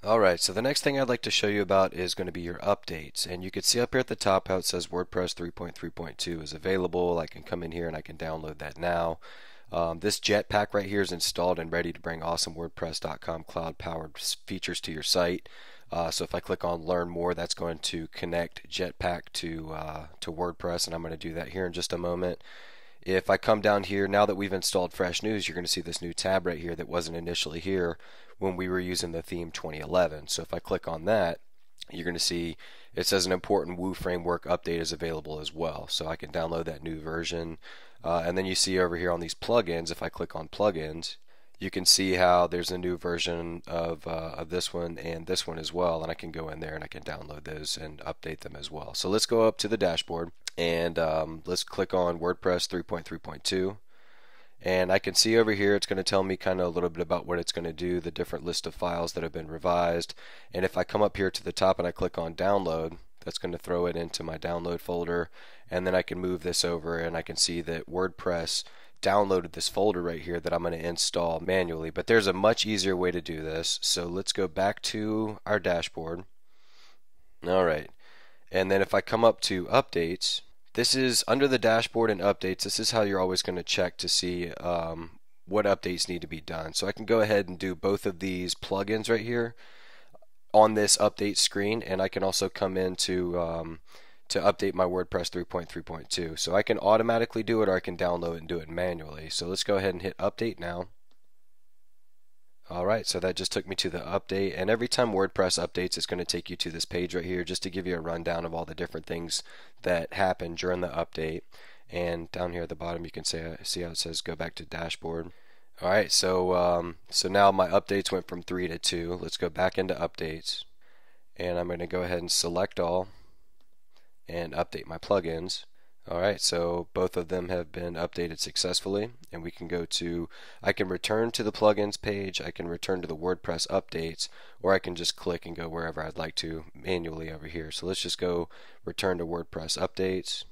Alright, so the next thing I'd like to show you about is going to be your updates. And you can see up here at the top how it says WordPress 3.3.2 is available. I can come in here and I can download that now. This Jetpack right here is installed and ready to bring awesome WordPress.com cloud-powered features to your site. So if I click on Learn More, that's going to connect Jetpack to WordPress, and I'm going to do that here in just a moment. If I come down here, now that we've installed Fresh News, you're going to see this new tab right here that wasn't initially here when we were using the theme 2011. So if I click on that, you're going to see it says an important Woo framework update is available as well. So I can download that new version. And then you see over here on these plugins, if I click on plugins, you can see how there's a new version of this one and this one as well, and I can go in there and I can download those and update them as well. So let's go up to the dashboard and let's click on WordPress 3.3.2, and I can see over here it's going to tell me kind of a little bit about what it's going to do, the different list of files that have been revised. And if I come up here to the top and I click on download, that's going to throw it into my download folder, and then I can move this over and I can see that WordPress downloaded this folder right here that I'm going to install manually. But there's a much easier way to do this. So let's go back to our dashboard. Alright, and then if I come up to updates, this is under the dashboard and updates. This is how you're always going to check to see what updates need to be done. So I can go ahead and do both of these plugins right here on this update screen, and I can also come in to update my WordPress 3.3.2. So I can automatically do it, or I can download it and do it manually. So let's go ahead and hit update now. Alright, so that just took me to the update, and every time WordPress updates it's going to take you to this page right here just to give you a rundown of all the different things that happen during the update. And down here at the bottom you can see how it says go back to dashboard. Alright, so now my updates went from 3 to 2. Let's go back into updates, and I'm going to go ahead and select all and update my plugins. Alright, so both of them have been updated successfully, and we can go to, I can return to the plugins page, I can return to the WordPress updates, or I can just click and go wherever I'd like to manually over here. So let's just go return to WordPress updates,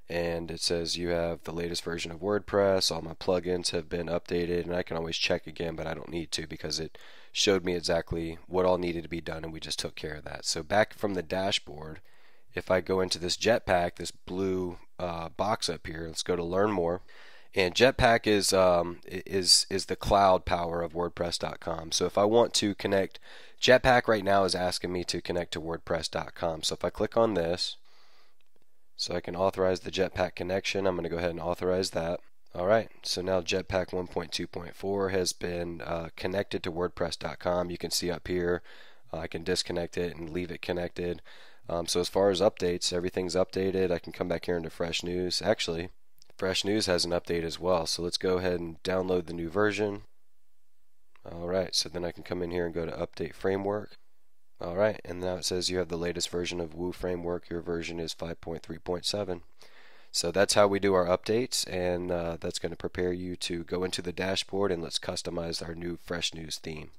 and it says you have the latest version of WordPress, all my plugins have been updated, and I can always check again, but I don't need to because it showed me exactly what all needed to be done, and we just took care of that. So back from the dashboard, if I go into this Jetpack, this blue box up here, let's go to Learn More. And Jetpack is the cloud power of WordPress.com. So if I want to connect, Jetpack right now is asking me to connect to WordPress.com. So if I click on this, so I can authorize the Jetpack connection, I'm going to go ahead and authorize that. Alright, so now Jetpack 1.2.4 has been connected to WordPress.com. You can see up here, I can disconnect it and leave it connected. So as far as updates, everything's updated. I can come back here into Fresh News. Actually, Fresh News has an update as well. So let's go ahead and download the new version. Alright, so then I can come in here and go to Update Framework. Alright, and now it says you have the latest version of Woo Framework. Your version is 5.3.7. So that's how we do our updates, and that's going to prepare you to go into the dashboard and let's customize our new Fresh News theme.